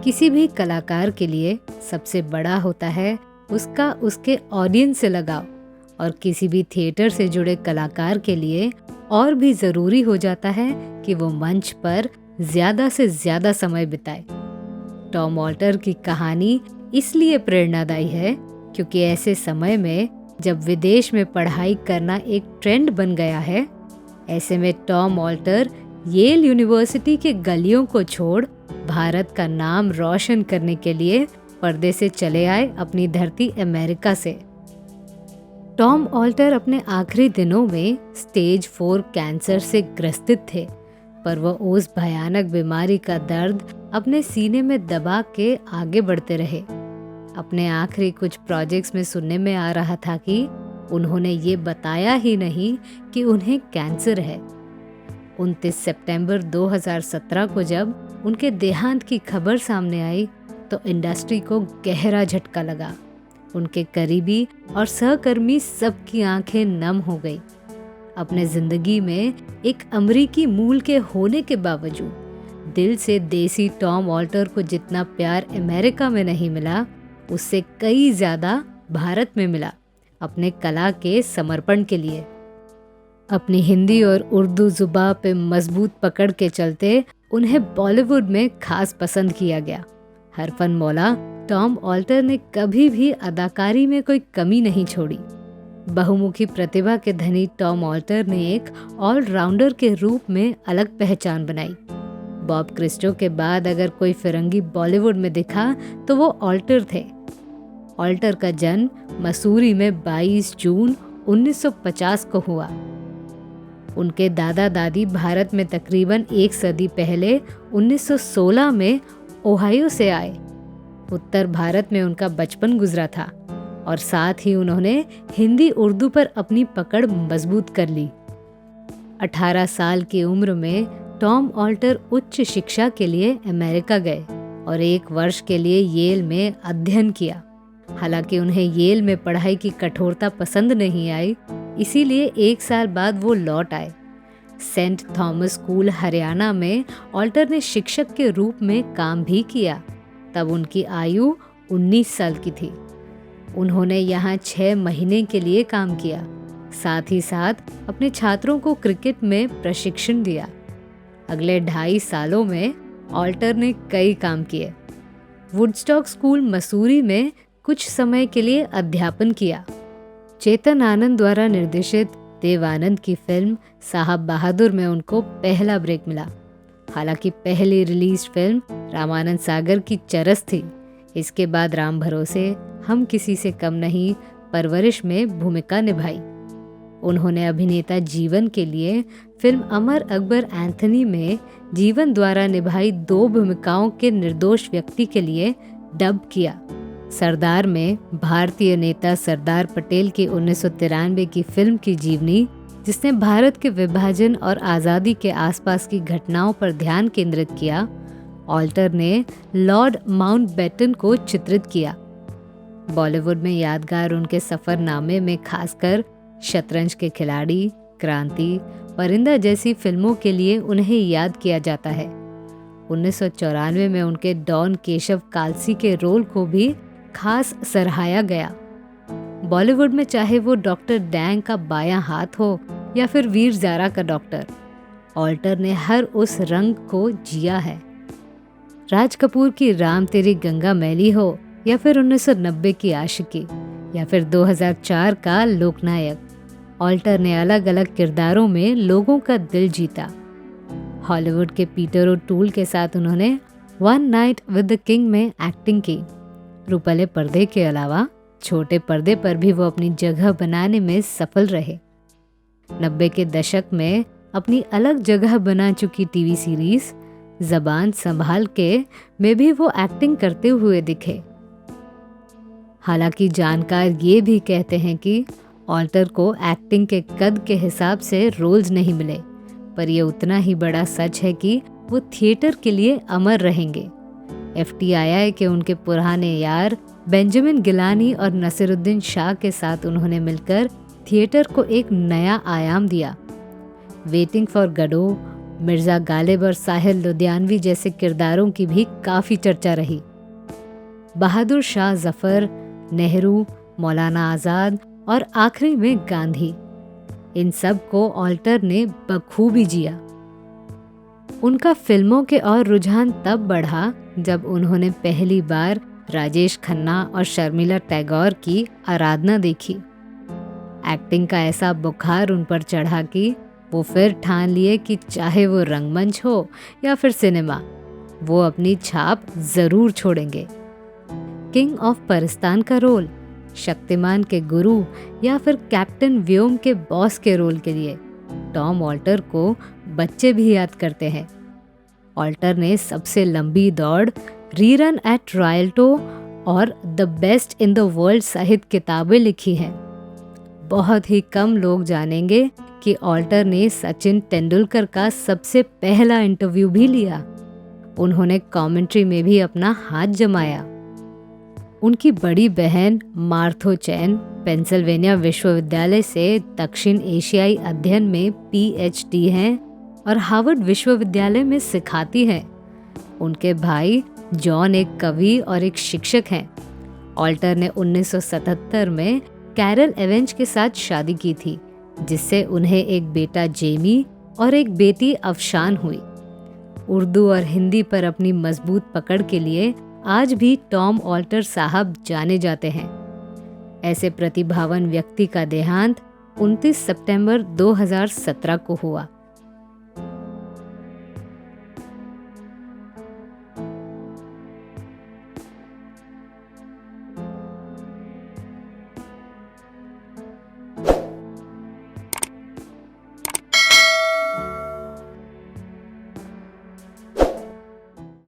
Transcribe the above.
किसी भी कलाकार के लिए सबसे बड़ा होता है उसका उसके ऑडियंस से लगाव, और किसी भी थिएटर से जुड़े कलाकार के लिए और भी ज़रूरी हो जाता है कि वो मंच पर ज़्यादा से ज़्यादा समय बिताए। टॉम ऑल्टर की कहानी इसलिए प्रेरणादायी है क्योंकि ऐसे समय में जब विदेश में पढ़ाई करना एक ट्रेंड बन गया है, ऐसे में टॉम ऑल्टर येल यूनिवर्सिटी के गलियों को छोड़ भारत का नाम रोशन करने के लिए पर्दे से चले आए अपनी धरती अमेरिका से। टॉम ऑल्टर अपने आखिरी दिनों में स्टेज 4 कैंसर से ग्रसित थे, पर वह उस भयानक बीमारी का दर्द अपने सीने में दबा के आगे बढ़ते रहे। अपने आखिरी कुछ प्रोजेक्ट्स में सुनने में आ रहा था कि उन्होंने ये बताया ही नहीं कि उन्हें कैंसर है। 29 सितंबर 2017 को जब उनके देहांत की खबर सामने आई तो इंडस्ट्री को गहरा झटका लगा। उनके करीबी और सहकर्मी सबकी आंखें नम हो गई। अपने जिंदगी में एक अमेरिकी मूल के होने के बावजूद दिल से देसी टॉम ऑल्टर को जितना प्यार अमेरिका में नहीं मिला, उससे कई ज्यादा भारत में मिला अपने कला के समर्पण के लिए। अपनी हिंदी और उर्दू जुबान पे मजबूत पकड़ के चलते उन्हें बॉलीवुड में खास पसंद किया गया। हरफन मौला टॉम ऑल्टर ने कभी भी अदाकारी में कोई कमी नहीं छोड़ी। बहुमुखी प्रतिभा के धनी टॉम ऑल्टर ने एक ऑलराउंडर के रूप में अलग पहचान बनाई। बॉब क्रिस्टो के बाद अगर कोई फिरंगी बॉलीवुड में दिखा तो वो ऑल्टर थे। ऑल्टर का जन्म मसूरी में 22 जून 1950 को हुआ। उनके दादा दादी भारत में तकरीबन एक सदी पहले 1916 में ओहायो से आए। उत्तर भारत में उनका बचपन गुजरा था और साथ ही उन्होंने हिंदी उर्दू पर अपनी पकड़ मजबूत कर ली। 18 साल की उम्र में टॉम ऑल्टर उच्च शिक्षा के लिए अमेरिका गए और 1 वर्ष के लिए येल में अध्ययन किया। हालांकि उन्हें येल में पढ़ाई की कठोरता पसंद नहीं आई, इसीलिए 1 साल बाद वो लौट आए। सेंट थॉमस स्कूल हरियाणा में ऑल्टर ने शिक्षक के रूप में काम भी किया। तब उनकी आयु 19 साल की थी। उन्होंने यहाँ 6 महीने के लिए काम किया। साथ ही साथ अपने छात्रों को क्रिकेट में प्रशिक्षण दिया। अगले 2.5 सालों में ऑल्टर ने कई काम किए। वुडस्टॉक स्कूल मसूरी में कुछ समय के लिए अध्यापन किया। चेतन आनंद द्वारा निर्देशित देव आनंद की फिल्म साहब बहादुर में उनको पहला ब्रेक मिला। हालांकि पहली रिलीज फिल्म रामानंद सागर की चरस थी। इसके बाद राम भरोसे, हम किसी से कम नहीं, परवरिश में भूमिका निभाई। उन्होंने अभिनेता जीवन के लिए फिल्म अमर अकबर एंथनी में जीवन द्वारा निभाई 2 भूमिकाओं के निर्दोष व्यक्ति के लिए डब किया। सरदार में भारतीय नेता सरदार पटेल की 1993 की फिल्म की जीवनी, जिसने भारत के विभाजन और आज़ादी के आसपास की घटनाओं पर ध्यान केंद्रित किया, ऑल्टर ने लॉर्ड माउंटबेटन को चित्रित किया। बॉलीवुड में यादगार उनके सफरनामे में खासकर शतरंज के खिलाड़ी, क्रांति, परिंदा जैसी फिल्मों के लिए उन्हें याद किया जाता है। 1994 में उनके डॉन केशव कालसी के रोल को भी खास सराहाया गया। बॉलीवुड में चाहे वो डॉक्टर डैंग का बायां हाथ हो या फिर वीर ज़ारा का डॉक्टर, ऑल्टर ने हर उस रंग को जिया है। राज कपूर की राम तेरी गंगा मैली हो या फिर 1990 की आशिकी या फिर 2004 का लोकनायक, ऑल्टर ने अलग अलग किरदारों में लोगों का दिल जीता। हॉलीवुड के पीटर ओटूल के साथ उन्होंने one night with the king में एक्टिंग की। रुपले पर्दे के अलावा छोटे पर्दे पर भी वो अपनी जगह बनाने में सफल रहे। 90 के दशक में अपनी अलग जगह बना चुकी टीवी सीरीज जबान संभाल के में भी वो एक्टिंग करते हुए दिखे। हालांकि जानकार ये भी कहते हैं कि ऑल्टर को एक्टिंग के कद के हिसाब से रोल्स नहीं मिले, पर यह उतना ही बड़ा सच है कि वो थिएटर के लिए अमर रहेंगे। FTII के उनके पुराने यार बेंजामिन गिलानी और नसीरुद्दीन शाह के साथ उन्होंने मिलकर थिएटर को एक नया आयाम दिया। वेटिंग फॉर गडो, मिर्ज़ा गालिब और साहिल लुधियानवी जैसे किरदारों की भी काफ़ी चर्चा रही। बहादुर शाह जफ़र, नेहरू, मौलाना आज़ाद और आखिरी में गांधी, इन सब को ऑल्टर ने बखूबी जिया। उनका फिल्मों के और रुझान तब बढ़ा जब उन्होंने पहली बार राजेश खन्ना और शर्मिला टैगोर की आराधना देखी। एक्टिंग का ऐसा बुखार उन पर चढ़ा कि वो फिर ठान लिए कि चाहे वो रंगमंच हो या फिर सिनेमा, वो अपनी छाप ज़रूर छोड़ेंगे। किंग ऑफ परिस्तान का रोल, शक्तिमान के गुरु या फिर कैप्टन व्योम के बॉस के रोल के लिए टॉम ऑल्टर को बच्चे भी याद करते हैं। ऑल्टर ने सबसे लंबी दौड़, रीरन एट रॉयल्टो और the best in the world सहित किताबें लिखी हैं। बहुत ही कम लोग जानेंगे कि ऑल्टर ने सचिन तेंदुलकर का सबसे पहला इंटरव्यू भी लिया। उन्होंने कमेंट्री में भी अपना हाथ जमाया। उनकी बड़ी बहन मार्थो चैन पेंसिल्वेनिया विश्वविद्यालय से दक्षिण एशियाई अध्ययन में PhD हैं और हार्वर्ड विश्वविद्यालय में सिखाती हैं। उनके भाई जॉन एक कवि और एक शिक्षक हैं। ऑल्टर ने 1977 में कैरल एवेंज के साथ शादी की थी, जिससे उन्हें एक बेटा जेमी और एक बेटी अफशान हुई। उर्दू और हिंदी पर अपनी मजबूत पकड़ के लिए आज भी टॉम ऑल्टर साहब जाने जाते हैं। ऐसे प्रतिभावान व्यक्ति का देहांत 29 सितंबर 2017 को हुआ।